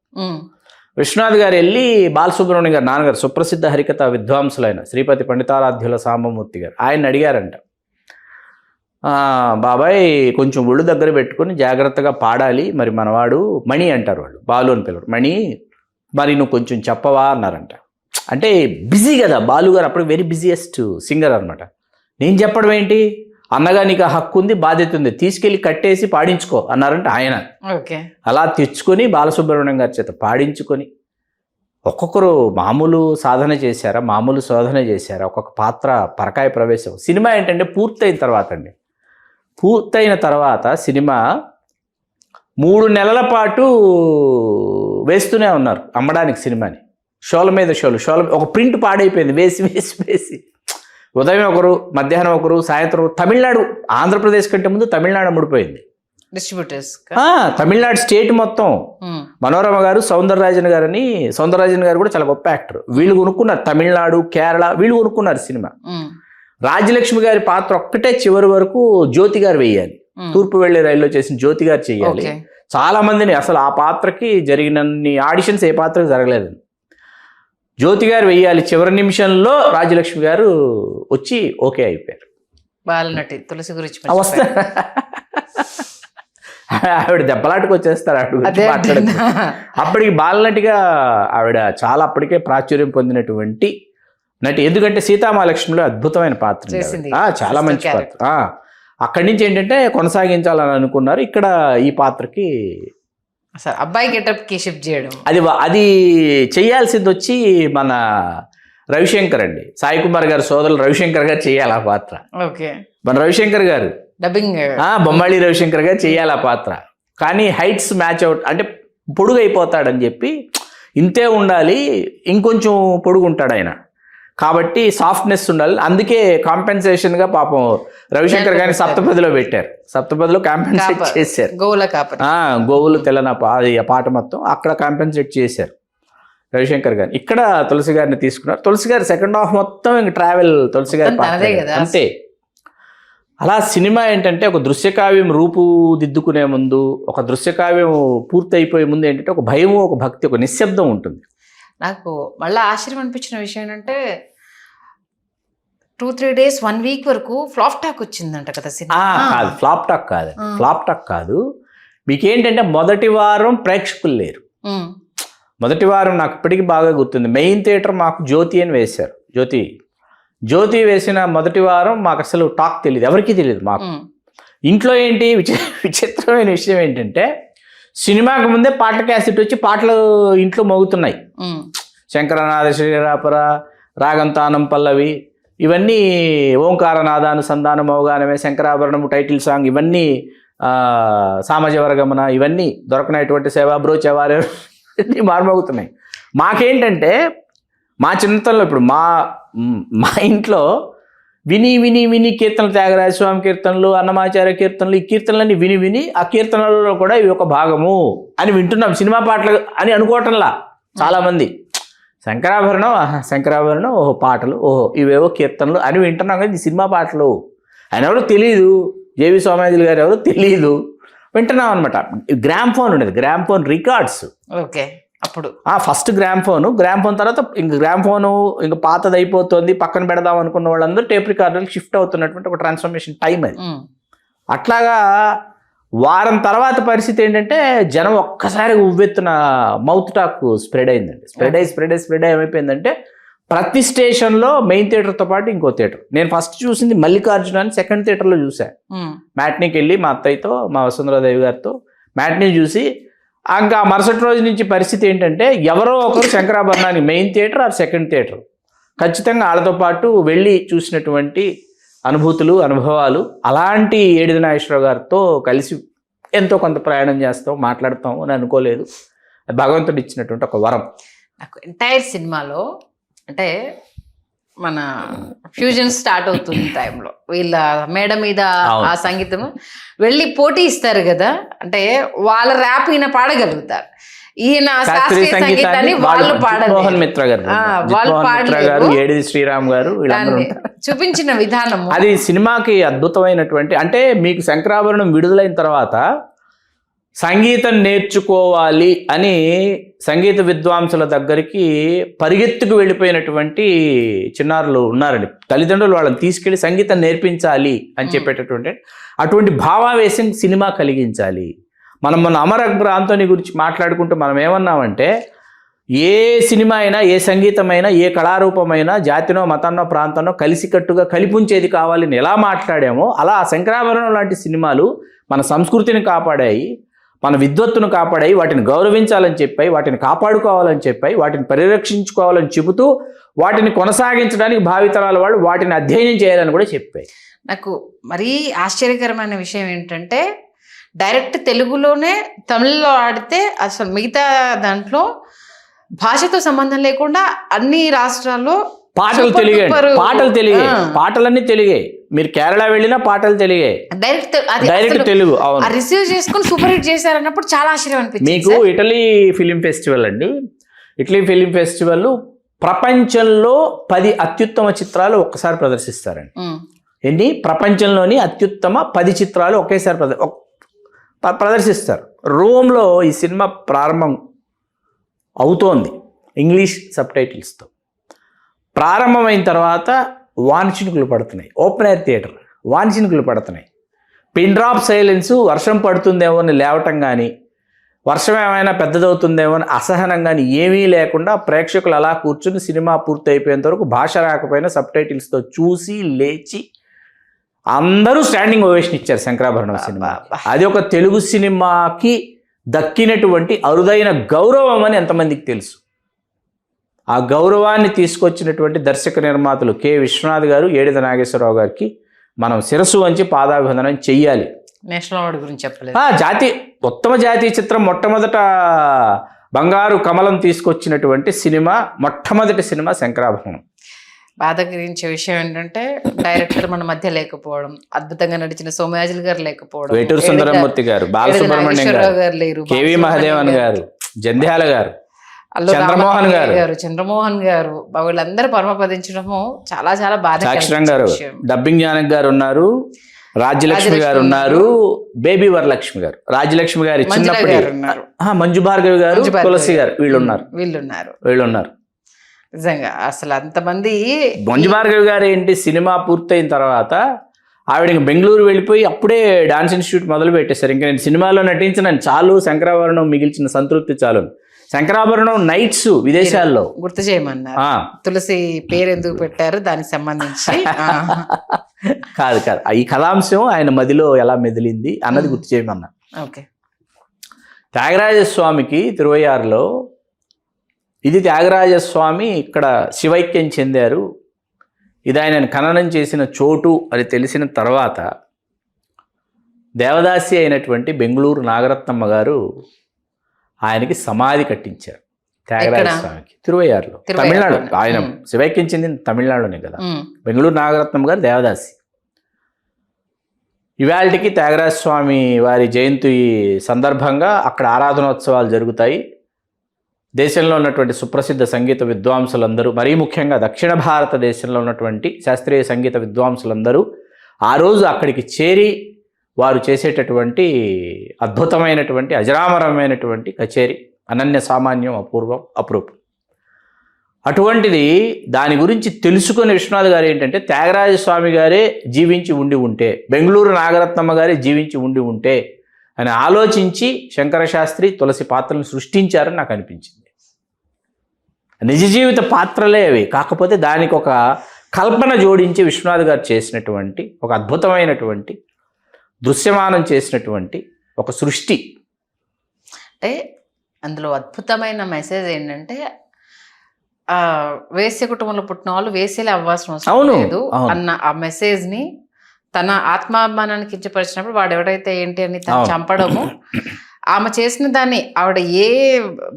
విశ్వనాథ్ గారు వెళ్ళి బాలసుబ్రహ్మణ్యం గారు నాన్నగారు సుప్రసిద్ధ హరికథ విద్వాంసులైన శ్రీపతి పండితారాధ్యుల సాంబమూర్తి గారు ఆయన అడిగారంట, బాబాయ్ కొంచెం ఒళ్ళు దగ్గర పెట్టుకుని జాగ్రత్తగా పాడాలి, మరి మనవాడు మణి అంటారు వాళ్ళు, బాలు అని పిలవరు, మణి మరి నువ్వు కొంచెం చెప్పవా అన్నారంట. అంటే బిజీ కదా బాలు గారు, అప్పుడు వెరీ బిజియెస్ట్ సింగర్ అనమాట. నేను చెప్పడం ఏంటి, అన్నగా నీకు హక్కు ఉంది, బాధ్యత ఉంది, తీసుకెళ్ళి కట్టేసి పాడించుకో అన్నారంటే ఆయన. అలా తెచ్చుకొని బాలసుబ్రహ్మణ్యం గారి చేత పాడించుకొని ఒక్కొక్కరు మామూలు సాధన చేశారా, మామూలు శోధన చేశారా, ఒక్కొక్క పాత్ర పరకాయ ప్రవేశం. సినిమా ఏంటంటే పూర్తయిన తర్వాత సినిమా 3 నెలల పాటు వేస్తూనే ఉన్నారు అమ్మడానికి సినిమాని. షోల మీద షోలు ఒక ప్రింట్ పాడైపోయింది వేసి ఉదయం ఒకరు, మధ్యాహ్నం ఒకరు, సాయంత్రం. తమిళనాడు, ఆంధ్రప్రదేశ్ కంటే ముందు తమిళనాడు అమ్ముడిపోయింది. డిస్ట్రిబ్యూటర్స్ తమిళనాడు స్టేట్ మొత్తం. మనోరమ గారు, సౌందరరాజన్ గారు కూడా చాలా గొప్ప యాక్టర్. వీళ్ళు కొనుక్కున్నారు, తమిళనాడు, కేరళ వీళ్ళు కొనుక్కున్నారు సినిమా. రాజ్యలక్ష్మి గారి పాత్ర ఒక్కటే చివరి వరకు జ్యోతి గారు వేయాలి. తూర్పు వెళ్లే రైల్లో చేసిన జ్యోతి గారు చెయ్యాలి. ఓకే. చాలా మందిని అసలు ఆ పాత్రకి జరిగినన్ని ఆడిషన్స్ ఏ పాత్రకు జరగలేదు. జ్యోతి గారు వెయ్యాలి, చివరి నిమిషంలో రాజలక్ష్మి గారు వచ్చి ఓకే అయిపోయారు. బాలనటి తులసి గురించి వస్తా ఆవిడ దెబ్బలాటకు వచ్చేస్తారు ఆవిడ గురించి మాట్లాడదు. అప్పటికి బాలనటిగా ఆవిడ చాలా అప్పటికే ప్రాచుర్యం పొందినటువంటి నటి. ఎందుకంటే సీతామహాలక్ష్మిలో అద్భుతమైన పాత్ర చేసింది. చాలా మంచి పాత్ర. అక్కడి నుంచి ఏంటంటే కొనసాగించాలని అనుకున్నారు. ఇక్కడ ఈ పాత్రకి అబ్బాయి గెటప్ కి షిఫ్ట్ చేయడం అది చెయ్యాల్సింది వచ్చి మన రవిశంకర్ అండి, సాయి కుమార్ గారు సోదరులు రవిశంకర్ గారు చెయ్యాలి ఆ పాత్ర. ఓకే. మన రవిశంకర్ గారు డబ్బింగ్ బొమ్మాళి రవిశంకర్ గారు చెయ్యాలి ఆ పాత్ర. కానీ హైట్స్ మ్యాచ్ అవుట్ అంటే పొడుగు అయిపోతాడని చెప్పి ఇంతే ఉండాలి, ఇంకొంచెం పొడుగు ఉంటాడు ఆయన కాబట్టి సాఫ్ట్నెస్ ఉండాలి. అందుకే కాంపెన్సేషన్ గా పాపం రవిశంకర్ గారిని సప్తపదిలో పెట్టారు. సప్తపదిలో కాంపెన్సేట్ చేశారు. గోవులు తెల్లన అది ఆ పాట మొత్తం అక్కడ కాంపెన్సేట్ చేశారు రవిశంకర్ గారిని. ఇక్కడ తులసి గారిని తీసుకున్నారు. తులసి గారి సెకండ్ హాఫ్ మొత్తం ఇంక ట్రావెల్ తులసి గారి అంతే. అలా సినిమా ఏంటంటే ఒక దృశ్యకావ్యం రూపుదిద్దుకునే ముందు, ఒక దృశ్యకావ్యం పూర్తి అయిపోయే ముందు ఏంటంటే ఒక భయము, ఒక భక్తి, ఒక నిశ్శబ్దం ఉంటుంది. నాకు మళ్ళీ ఆశ్చర్యం అనిపించిన విషయం ఏంటంటే 2-3 days 1 week వరకు ఫ్లాప్ టాక్ వచ్చిందంట కదా సినిమా. కాదు, ఫ్లాప్ టాక్ కాదు. మీకేంటంటే మొదటి వారం ప్రేక్షకులు లేరు. మొదటి వారం నాకు ఇప్పటికీ బాగా గుర్తుంది. మెయిన్ థియేటర్ మాకు జ్యోతి అని వేశారు. జ్యోతి వేసిన మొదటి వారం మాకు అసలు టాక్ తెలియదు, ఎవరికీ తెలియదు మాకు. ఇంట్లో ఏంటి విచిత్రమైన విషయం ఏంటంటే సినిమాకి ముందే పాటల క్యాసెట్ వచ్చి పాటలు ఇంట్లో మోగుతున్నాయి. శంకరనాథ శ్రీరాపర, రాగంతానం పల్లవి, ఇవన్నీ ఓంకారనాదానుసంధానం అవగానమే, శంకరాభరణము టైటిల్ సాంగ్, ఇవన్నీ సామజవరగమన, ఇవన్నీ దొరకనటువంటి సేవా బ్రోచెవారు మారుమోగుతున్నాయి. మాకేంటంటే మా చిన్నతనంలో ఇప్పుడు మా ఇంట్లో విని కీర్తనలు, త్యాగరాజ స్వామి కీర్తనలు, అన్నమాచార్య కీర్తనలు, ఈ కీర్తనలన్నీ విని ఆ కీర్తనలలో కూడా ఇవి ఒక భాగము అని వింటున్నాం. సినిమా పాటలు అని అనుకోవటంలా చాలామంది శంకరాభరణం ఓహో పాటలు, ఓహో ఇవేవో కీర్తనలు అని వింటున్నాం. కానీ సినిమా పాటలు ఆయన ఎవరో తెలియదు, జేవి సోమాజిల్ గారు ఎవరో తెలియదు, వింటున్నాం అనమాట. గ్రామ్ఫోన్ ఉండేది, గ్రామ్ఫోన్ రికార్డ్స్. ఓకే. అప్పుడు ఫస్ట్ గ్రామ్ఫోన్ తర్వాత ఇంక గ్రామ్ఫోను ఇంక పాతది అయిపోతుంది, పక్కన పెడదాం అనుకున్న వాళ్ళందరూ టేప్ రికార్డర్కి షిఫ్ట్ అవుతున్నటువంటి ఒక ట్రాన్స్ఫర్మేషన్ టైం అది. అట్లాగా వారం తర్వాత పరిస్థితి ఏంటంటే జనం ఒక్కసారి ఉవ్వెత్తున మౌత్ టాక్ స్ప్రెడ్ అయిందండి. స్ప్రెడ్ ఏమైపోయిందంటే ప్రతి స్టేషన్లో మెయిన్ థియేటర్తో పాటు ఇంకో థియేటర్. నేను ఫస్ట్ చూసింది మల్లికార్జున అని సెకండ్ థియేటర్లో చూశాను. మ్యాట్నీకి వెళ్ళి మా అత్తయ్యతో, మా వసుంధరాదేవి గారితో మ్యాట్నీ చూసి ఇంకా మరుసటి రోజు నుంచి పరిస్థితి ఏంటంటే ఎవరో ఒకరు శంకరాభరణానికి main theatre or second theatre ఖచ్చితంగా వాళ్ళతో పాటు వెళ్ళి చూసినటువంటి అనుభవాలు. అలాంటి ఏడిది నాగేశ్వరరావు గారితో కలిసి ఎంతో కొంత ప్రయాణం చేస్తాం, మాట్లాడతాం అని అనుకోలేదు. భగవంతుడు ఇచ్చినటువంటి ఒక వరం. నాకు ఎంటైర్ సినిమాలో అంటే మన ఫ్యూజన్ స్టార్ట్ అవుతుంది టైంలో వీళ్ళ మేడ మీద ఆ సంగీతం వెళ్ళి పోటీ ఇస్తారు కదా, అంటే వాళ్ళ ర్యాప్ ఈయన పాడగలుగుతారు, ఈయన శాస్త్రీయ సంగీతాన్ని వాళ్ళు పాడలేదు. మోహన్ మిత్ర గారు, ఏడిది శ్రీరామ్ గారు చూపించిన విధానం అది సినిమాకి అద్భుతమైనటువంటి. అంటే మీకు శంకరాభరణం విడుదలైన తర్వాత సంగీతం నేర్చుకోవాలి అని సంగీత విద్వాంసుల దగ్గరికి పరిగెత్తుకు వెళ్ళిపోయినటువంటి చిన్నారులు ఉన్నారండి. తల్లిదండ్రులు వాళ్ళని తీసుకెళ్లి సంగీతం నేర్పించాలి అని చెప్పేటటువంటి అటువంటి భావావేశం సినిమా కలిగించాలి. మన అమర్ అక్బర్ ఆంటోనీ గురించి మాట్లాడుకుంటూ మనం ఏమన్నామంటే ఏ సినిమా అయినా, ఏ సంగీతమైనా, ఏ కళారూపమైనా జాతినో మతాన్నో ప్రాంతాన్నో కలిసికట్టుగా కలిపుంచేది కావాలని ఎలా మాట్లాడామో అలా శంకరాభరణం లాంటి సినిమాలు మన సంస్కృతిని కాపాడాయి, మన విద్వత్తును కాపాడాయి, వాటిని గౌరవించాలని చెప్పాయి, వాటిని కాపాడుకోవాలని చెప్పాయి, వాటిని పరిరక్షించుకోవాలని చెబుతూ వాటిని కొనసాగించడానికి భావితరాల వాళ్ళు వాటిని అధ్యయనం చేయాలని కూడా చెప్పాయి. నాకు మరీ ఆశ్చర్యకరమైన విషయం ఏంటంటే డైరెక్ట్ తెలుగులోనే తమిళ్లో ఆడితే అసలు మిగతా దాంట్లో భాషతో సంబంధం లేకుండా అన్ని రాష్ట్రాల్లో పాటలు తెలిగాయి, పాటలన్నీ తెలిగాయి. మీరు కేరళ వెళ్ళినా పాటలు తెలిగాయి, డైరెక్ట్ తెలుగు. రిసీవ్ చేసుకుని సూపర్ హిట్ చేశారన్నప్పుడు చాలా ఆశ్చర్యం అనిపించింది. మీకు ఇటలీ ఫిలిం ఫెస్టివల్ అండి, ఇటలీ ఫిలిం ఫెస్టివల్ ప్రపంచంలో 10 అత్యుత్తమ చిత్రాలు ఒక్కసారి ప్రదర్శిస్తారండి. ప్రపంచంలోని అత్యుత్తమ 10 చిత్రాలు ఒకేసారి ప్రదర్శిస్తారు. రోమ్లో ఈ సినిమా ప్రారంభం అవుతోంది ఇంగ్లీష్ సబ్‌టైటిల్స్తో. ప్రారంభమైన తర్వాత వాన్చినుకులు పడుతున్నాయి. ఓపెన్ ఎయిర్ థియేటర్, వాన్చినుకులు పడుతున్నాయి. పిన్ డ్రాప్ సైలెన్స్, వర్షం పడుతుందేమో అని లేవటం కానీ, వర్షం ఏమైనా పెద్దదవుతుందేమో అని అసహనం కానీ ఏమీ లేకుండా ప్రేక్షకులు అలా కూర్చుని సినిమా పూర్తి అయిపోయేంత వరకు భాష రాకపోయినా సబ్‌టైటిల్స్తో చూసి లేచి అందరూ స్టాండింగ్ ఓవేషన్ ఇచ్చారు శంకరాభరణం సినిమా. అది ఒక తెలుగు సినిమాకి దక్కినటువంటి అరుదైన గౌరవం అని ఎంతమందికి తెలుసు. ఆ గౌరవాన్ని తీసుకొచ్చినటువంటి దర్శక నిర్మాతలు కె విశ్వనాథ్ గారు, ఏడిద నాగేశ్వరరావు గారికి మనం శిరస్సు వంచి పాదాభివందనం చెయ్యాలి. నేషనల్ అవార్డు గురించి చెప్పలేదు. ఉత్తమ జాతీయ చిత్రం మొట్టమొదట బంగారు కమలం తీసుకొచ్చినటువంటి సినిమా, మొట్టమొదటి సినిమా శంకరాభరణం. బాధకరించే విషయం ఏంటంటే డైరెక్టర్ మన మధ్య లేకపోవడం, అద్భుతంగా నడిచిన సోమయాజులు గారు లేకపోవడం, వేటూరు సుందరమూర్తి గారు, బాలసుబ్రహ్మణ్యం గారు లేరు, కేవి మహదేవన్ గారు, జంధ్యాల గారు, చంద్రమోహన్ గారు వీళ్ళందరూ పరమపదించడము చాలా చాలా బాధ. సాక్షరం గారు, డబ్బింగ్ జ్ఞానక్ గారు ఉన్నారు, రాజ్యలక్ష్మి గారు ఉన్నారు, బేబీ వరలక్ష్మి గారు, రాజ్యలక్ష్మి గారు చిన్నప్పుడు, మంజు భార్గవి గారు, తులసి గారు, వీళ్ళున్నారు. నిజంగా అసలు అంతమంది. మంజు భార్గవి గారు ఏంటి, సినిమా పూర్తయిన తర్వాత ఆవిడ బెంగళూరు వెళ్ళిపోయి అప్పుడే డాన్స్ ఇన్స్టిట్యూట్ మొదలు పెట్టేశారు. ఇంకా నేను సినిమాలో నటించిన చాలు, శంకరాభరణం మిగిల్చిన సంతృప్తి చాలు. శంకరాభరణం నైట్స్ విదేశాల్లో గుర్తు చేయమన్నారు. తులసి పేరు ఎందుకు పెట్టారు దానికి సంబంధించి కాదు ఈ కథాంశం ఆయన మదిలో ఎలా మెదిలింది అన్నది గుర్తు చేయమన్నారు. ఓకే. త్యాగరాజస్వామికి తిరువయ్యారులో, ఇది త్యాగరాజస్వామి ఇక్కడ శివైక్యం చెందారు, ఇది ఆయన ఖననం చేసిన చోటు అని తెలిసిన తర్వాత దేవదాసి అయినటువంటి బెంగళూరు నాగరత్నమ్మ గారు ఆయనకి సమాధి కట్టించారు త్యాగరాజస్వామికి తిరువయ్యారులో, తమిళనాడు. ఆయన శివైక్యం చెందిన తమిళనాడులోనే కదా. బెంగళూరు నాగరత్నం గారు దేవదాసి. ఇవాళకి త్యాగరాజస్వామి వారి జయంతి సందర్భంగా అక్కడ ఆరాధనోత్సవాలు జరుగుతాయి. దేశంలో ఉన్నటువంటి సుప్రసిద్ధ సంగీత విద్వాంసులందరూ, మరీ ముఖ్యంగా దక్షిణ భారతదేశంలో ఉన్నటువంటి శాస్త్రీయ సంగీత విద్వాంసులందరూ ఆ రోజు అక్కడికి చేరి వారు చేసేటటువంటి అద్భుతమైనటువంటి అజరామరమైనటువంటి కచేరీ అనన్య సామాన్యం, అపూర్వం, అపురూపం. అటువంటిది దాని గురించి తెలుసుకునే విశ్వనాథ్ గారు ఏంటంటే, త్యాగరాజస్వామి గారే జీవించి ఉండి ఉంటే, బెంగళూరు నాగరత్నమ్మ గారే జీవించి ఉండి ఉంటే అని ఆలోచించి శంకరశాస్త్రి తులసి పాత్రలను సృష్టించారని నాకు అనిపించింది. నిజ జీవిత పాత్రలే అవి, కాకపోతే దానికి ఒక కల్పన జోడించి విశ్వనాథ్ గారు చేసినటువంటి ఒక అద్భుతమైనటువంటి దృశ్యమానం చేసినటువంటి ఒక సృష్టి. అంటే అందులో అద్భుతమైన మెసేజ్ ఏంటంటే, వేశ్య కుటుంబంలో పుట్టిన వాళ్ళు వేశ్యలే అవ్వాల్సిన అవసరం లేదు అన్న ఆ మెసేజ్ని తన ఆత్మాభిమానాన్ని కించపరిచినప్పుడు వాడు ఎవడైతే ఏంటి అని తను చంపడము, ఆమె చేసిన దాన్ని, ఆవిడ ఏ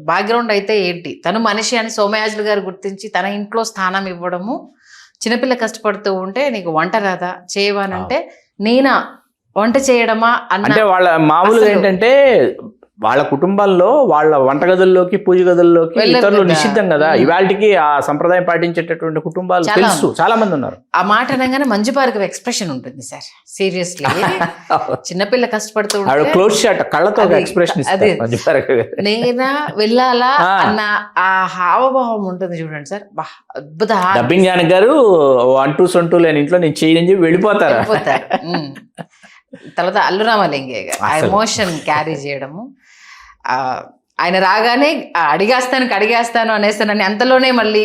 బ్యాక్గ్రౌండ్ అయితే ఏంటి, తను మనిషి అని సోమయాజులు గారు గుర్తించి తన ఇంట్లో స్థానం ఇవ్వడము. చిన్నపిల్ల కష్టపడుతూ ఉంటే నీకు వంట రాదా చేయవానంటే నేనా వంట చేయడమా అంటే వాళ్ళ మామూలుగా ఏంటంటే వాళ్ళ కుటుంబాల్లో వాళ్ళ వంటగదుల్లోకి పూజ గదుల్లోకి ఇతరులు నిషిద్ధం కదా. ఇవాళకి ఆ సంప్రదాయం పాటించేటటువంటి కుటుంబాలు తెలుసు, చాలా మంది ఉన్నారు. ఆ మాట అనగానే మంజు భార్గవి ఎక్స్ప్రెషన్ ఉంటుంది సార్, సీరియస్లీ. చిన్నపిల్ల కష్టపడుతూ క్లోజ్ షాట్ కళ్ళతో ఎక్స్ప్రెషన్, నేనా వెళ్ళాలా అన్న ఆ హావభావం ఉంటుంది చూడండి సార్. అద్భుత. డబ్బింగ్ జ్ఞానక్ గారు 1 2 సొంటూ లేని ఇంట్లో నేను చేయని చెప్పి వెళ్ళిపోతారు. తర్వాత అల్లురామలింగే గారు ఆ ఎమోషన్ క్యారీ చేయడము, ఆయన రాగానే అడిగేస్తాను అనేస్తానని అంతలోనే మళ్ళీ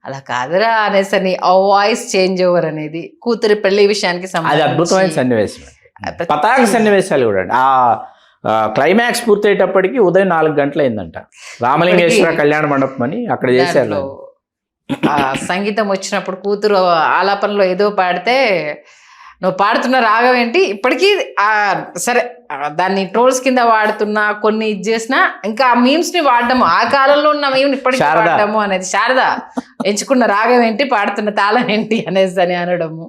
అలా కాదురా అనేసని ఆ వాయిస్ చేంజ్ ఓవర్ అనేది కూతురి పెళ్లి విషయానికి సంబంధించి అద్భుతమైన సన్నివేశం. పతాక సన్నివేశాలు కూడా ఆ క్లైమాక్స్ పూర్తయ్యేటప్పటికి ఉదయం 4 గంటలు అయిందంట. రామలింగేశ్వర కళ్యాణ మండపం అని అక్కడ చేశారు. సంగీతం వచ్చినప్పుడు కూతురు ఆలాపనలో ఏదో పాడితే నువ్వు పాడుతున్న రాగం ఏంటి, ఇప్పటికీ సరే దాన్ని ట్రోల్స్ కింద వాడుతున్నా, కొన్ని ఇది చేసినా ఇంకా ఆ మీమ్స్ ని వాడడము, ఆ కాలంలో ఉన్న మేము ఇప్పటికీ వాడడము అనేది, శారద ఎంచుకున్న రాగం ఏంటి, పాడుతున్న తాళం ఏంటి అనేసి అని అనడము.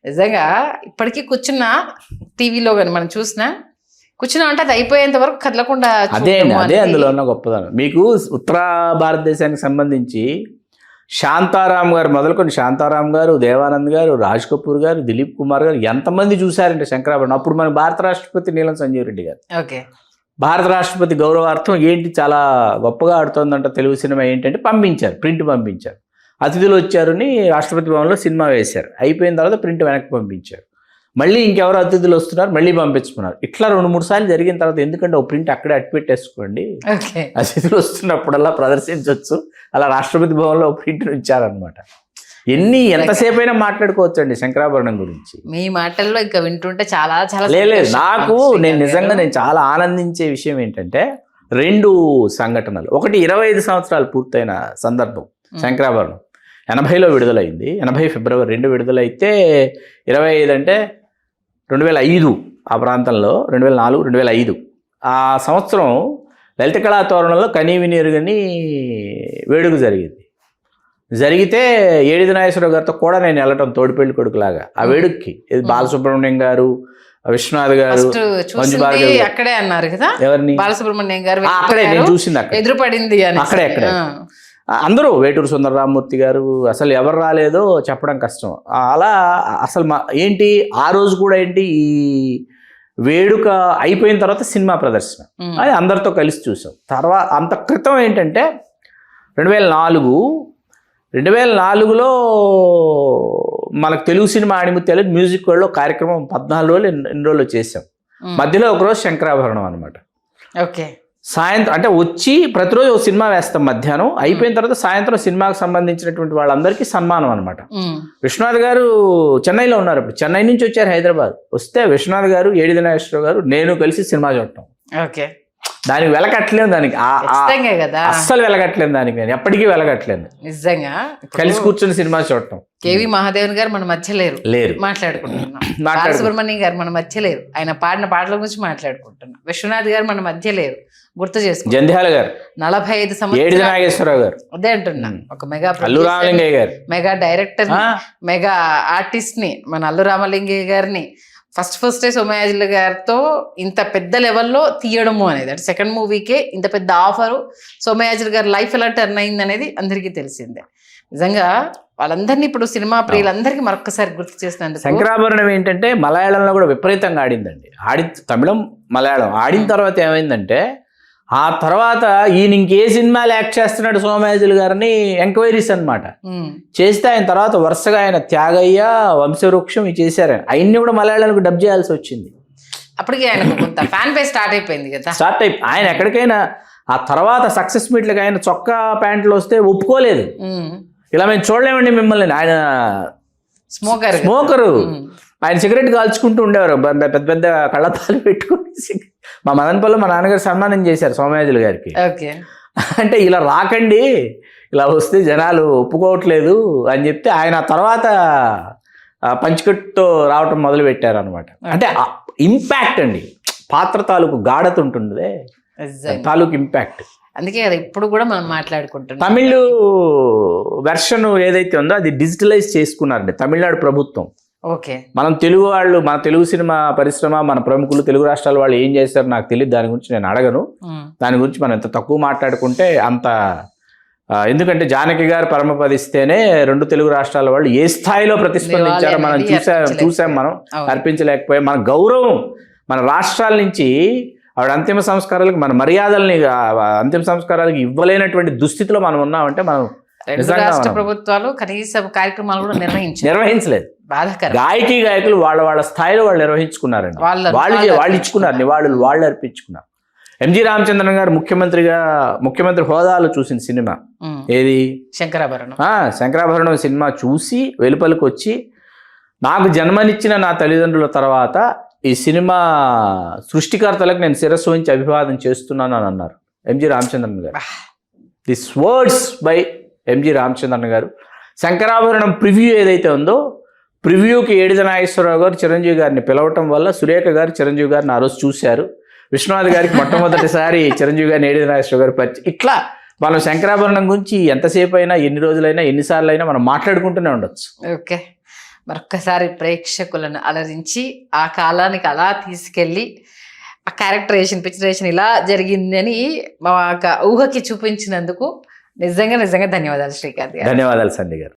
నిజంగా ఇప్పటికీ కూర్చున్న టీవీలో కానీ మనం చూసినా కూర్చున్నా అంటే అది అయిపోయేంత వరకు కదలకుండా. అదే అందులో ఉన్న గొప్పదనం. మీకు ఉత్తర భారతదేశానికి సంబంధించి శాంతారాం గారు మొదలుకొని శాంతారాం గారు, దేవానంద్ గారు, రాజ్ కపూర్ గారు, దిలీప్ కుమార్ గారు ఎంతమంది చూశారంటే శంకరాభరణం. అప్పుడు మన భారత రాష్ట్రపతి నీలం సంజీవ్ రెడ్డి గారు ఓకే భారత రాష్ట్రపతి గౌరవార్థం ఏంటి చాలా గొప్పగా ఆడుతోందంట తెలుగు సినిమా ఏంటంటే పంపించారు, ప్రింట్ పంపించారు. అతిథులు వచ్చారని రాష్ట్రపతి భవన్లో సినిమా వేశారు. అయిపోయిన తర్వాత ప్రింట్ వెనక్కి పంపించారు. మళ్ళీ ఇంకెవరు అతిథులు వస్తున్నారు, మళ్ళీ పంపించుకున్నారు. ఇట్లా 2-3 సార్లు జరిగిన తర్వాత ఎందుకంటే ఓ ప్రింట్ అక్కడే అట్టు పెట్టేసుకోండి, అతిథులు వస్తున్నప్పుడల్లా ప్రదర్శించవచ్చు, అలా రాష్ట్రపతి భవన్లో ప్రింట్ ఉంచారనమాట. ఎంతసేపు అయినా మాట్లాడుకోవచ్చు అండి శంకరాభరణం గురించి. మీ మాటల్లో ఇంకా వింటుంటే చాలా చాలా లేదు నాకు నేను చాలా ఆనందించే విషయం ఏంటంటే 2 సంఘటనలు. ఒకటి 25 సంవత్సరాలు పూర్తయిన సందర్భం. శంకరాభరణం 80లో విడుదలైంది. 80 ఫిబ్రవరి 2 విడుదలైతే 25 అంటే 2005 ఆ ప్రాంతంలో, 2004, 2005 ఆ సంవత్సరం లలిత కళా తోరణంలో కనీవిని ఎరుగని వేడుక జరిగితే ఏడిది నాగేశ్వరరావు గారితో కూడా నేను వెళ్ళటం తోడిపెళ్లి కొడుకులాగా ఆ వేడుక్కి. బాలసుబ్రహ్మణ్యం గారు, విశ్వనాథ్ గారు, మంజు భార్గవి అక్కడే అన్నారు కదా, ఎవరిని బాలసుబ్రహ్మణ్యం గారు అక్కడే నేను చూసింది, అక్కడ ఎదురుపడింది అక్కడే అందరూ, వేటూరు సుందరరామూర్తి గారు, అసలు ఎవరు రాలేదో చెప్పడం కష్టం. అలా అసలు ఏంటి ఆ రోజు కూడా ఏంటి ఈ వేడుక అయిపోయిన తర్వాత సినిమా ప్రదర్శన అది అందరితో కలిసి చూసాం. తర్వాత అంత క్రితం ఏంటంటే 2004లో మనకు తెలుగు సినిమా ఆణిముత్యాలు మ్యూజిక్ వరల్డ్లో కార్యక్రమం 14 రోజులు ఎన్ని రోజులు చేసాం. మధ్యలో ఒకరోజు శంకరాభరణం అనమాట. ఓకే, సాయంత్రం అంటే వచ్చి ప్రతిరోజు ఒక సినిమా వేస్తాం మధ్యాహ్నం, అయిపోయిన తర్వాత సాయంత్రం సినిమాకు సంబంధించినటువంటి వాళ్ళందరికీ సన్మానం అనమాట. విశ్వనాథ్ గారు చెన్నైలో ఉన్నారు, ఇప్పుడు చెన్నై నుంచి వచ్చారు హైదరాబాద్. వస్తే విశ్వనాథ్ గారు, ఏడిది నాగేశ్వరరావు గారు, నేను కలిసి సినిమా చూడటం. ఓకే, దానికి వెలకట్లేను, దానికి అస్సలు వెలగట్లేను, దానికి నేను ఎప్పటికీ వెలగట్లేను. నిజంగా కలిసి కూర్చొని సినిమా చూడటం. కేవి మహాదేవన్ గారు మన మధ్య లేరు, మాట్లాడుకుంటున్నాం. బాలసుబ్రహ్మణ్యం గారు మన మధ్య లేరు, ఆయన పాడిన పాటల గురించి మాట్లాడుకుంటున్నాం. విశ్వనాథ్ గారు మన మధ్య లేరు, గుర్తు చేసుకో. జంధ్యాల గారు 45 సంవత్సరాలు, ఏడిది నాగేశ్వరరావు గారు, అదే అంటున్నా, ఒక మెగా అల్లు రామలింగయ్య గారు, మెగా డైరెక్టర్, మెగా ఆర్టిస్ట్ ని, మన అల్లు రామలింగయ్య గారిని ఫస్ట్ సోమయాజులు గారితో ఇంత పెద్ద లెవెల్లో తీయడము అనేది, అంటే సెకండ్ మూవీకే ఇంత పెద్ద ఆఫరు సోమయాజులు గారి లైఫ్ ఎలా టర్న్ అయింది అనేది అందరికీ తెలిసిందే. నిజంగా వాళ్ళందరినీ ఇప్పుడు సినిమా ప్రియులందరికీ మరొకసారి గుర్తు చేసినందుకు. శంకరాభరణం ఏంటంటే మలయాళంలో కూడా విపరీతంగా ఆడిందండి. తమిళం, మలయాళం ఆడిన తర్వాత ఏమైందంటే ఆ తర్వాత ఈయన ఇంకే సినిమాలు యాక్ట్ చేస్తున్నాడు సోమయాజులు గారిని ఎంక్వైరీస్ అనమాట చేస్తే, ఆయన తర్వాత వరుసగా ఆయన త్యాగయ్య, వంశవృక్షం ఇవి చేశారు. ఆయన్ని కూడా మలయాళానికి డబ్ చేయాల్సి వచ్చింది. అప్పటికి ఆయన కొంత ఫ్యాన్ బేస్ స్టార్ట్ అయిపోయింది కదా. ఆయన ఎక్కడికైనా ఆ తర్వాత సక్సెస్ మీట్లకి ఆయన చొక్కా ప్యాంట్లు వస్తే ఒప్పుకోలేదు, ఇలా మేము చూడలేమండి మిమ్మల్ని. ఆయన స్మోకరు, ఆయన సిగరెట్ కాల్చుకుంటూ ఉండేవారు, పెద్ద పెద్ద కళ్ళతాలు పెట్టుకుని. మా మదనపల్లిలో మా నాన్నగారు సన్మానం చేశారు సోమయాజులు గారికి. అంటే ఇలా రాకండి, ఇలా వస్తే జనాలు ఒప్పుకోవట్లేదు అని చెప్తే ఆయన తర్వాత పంచికట్టుతో రావటం మొదలు పెట్టారు అనమాట. అంటే ఇంపాక్ట్ అండి, పాత్ర తాలూకు గాఢత ఉంటుంది, తాలూకు ఇంపాక్ట్. అందుకే అది ఇప్పుడు కూడా మనం మాట్లాడుకుంటున్నాం. తమిళ్ వెర్షన్ ఏదైతే ఉందో అది డిజిటలైజ్ చేసుకున్నారండి తమిళనాడు ప్రభుత్వం. ఓకే, మనం తెలుగు వాళ్ళు, మన తెలుగు సినిమా పరిశ్రమ, మన ప్రముఖులు, తెలుగు రాష్ట్రాల వాళ్ళు ఏం చేస్తారు నాకు తెలియదు, దాని గురించి నేను అడగను. దాని గురించి మనం ఎంత తక్కువ మాట్లాడుకుంటే అంత, ఎందుకంటే జానకి గారు పరమపదిస్తేనే 2 తెలుగు రాష్ట్రాల వాళ్ళు ఏ స్థాయిలో ప్రతిస్పందించారో మనం చూసాం మనం అర్పించలేకపోయాం. మన గౌరవం మన రాష్ట్రాల నుంచి ఆవిడ అంతిమ సంస్కారాలకు, మన మర్యాదల్ని అంతిమ సంస్కారాలకు ఇవ్వలేనటువంటి దుస్థితిలో మనం ఉన్నామంటే మనం రాష్ట్ర ప్రభుత్వాలు కనీసం కార్యక్రమాలు కూడా నిర్వహించలేదు. గాయకులు వాళ్ళ స్థాయిలో వాళ్ళు నిర్వహించుకున్నారండి, వాళ్ళు ఇచ్చుకున్నారు నివాళులు, వాళ్ళు అర్పించుకున్నారు. ఎంజి రామచంద్రన్ గారు ముఖ్యమంత్రి హోదాలో చూసిన సినిమా ఏది, శంకరాభరణం సినిమా చూసి వెలుపలికి వచ్చి, నాకు జన్మనిచ్చిన నా తల్లిదండ్రుల తర్వాత ఈ సినిమా సృష్టికర్తలకు నేను శిరస్సు ఉంచి అభివాదం చేస్తున్నాను అని అన్నారు MG Ramachandran garu. This words by MG Ramachandran garu. Sankarabharanam preview ఏదైతే ఉందో, ప్రివ్యూకి ఏడిది నాగేశ్వరరావు గారు చిరంజీవి గారిని పిలవటం వల్ల సురేఖ గారు చిరంజీవి గారిని ఆ రోజు చూశారు. విశ్వనాథ్ గారికి మొట్టమొదటిసారి చిరంజీవి గారిని ఏడిది నాగేశ్వరరావు గారు పరిచయం. ఇట్లా మనం శంకరాభరణం గురించి ఎంతసేపు అయినా, ఎన్ని రోజులైనా, ఎన్నిసార్లు అయినా మనం మాట్లాడుకుంటూనే ఉండొచ్చు. ఓకే, మరొక్కసారి ప్రేక్షకులను అలరించి ఆ కాలానికి అలా తీసుకెళ్ళి ఆ క్యారెక్టరేషన్, పిక్చరేషన్ ఇలా జరిగింది అని మా ఊహకి చూపించినందుకు నిజంగా నిజంగా ధన్యవాదాలు శ్రీకాంత్ గారు. ధన్యవాదాలు సంధ్య గారు.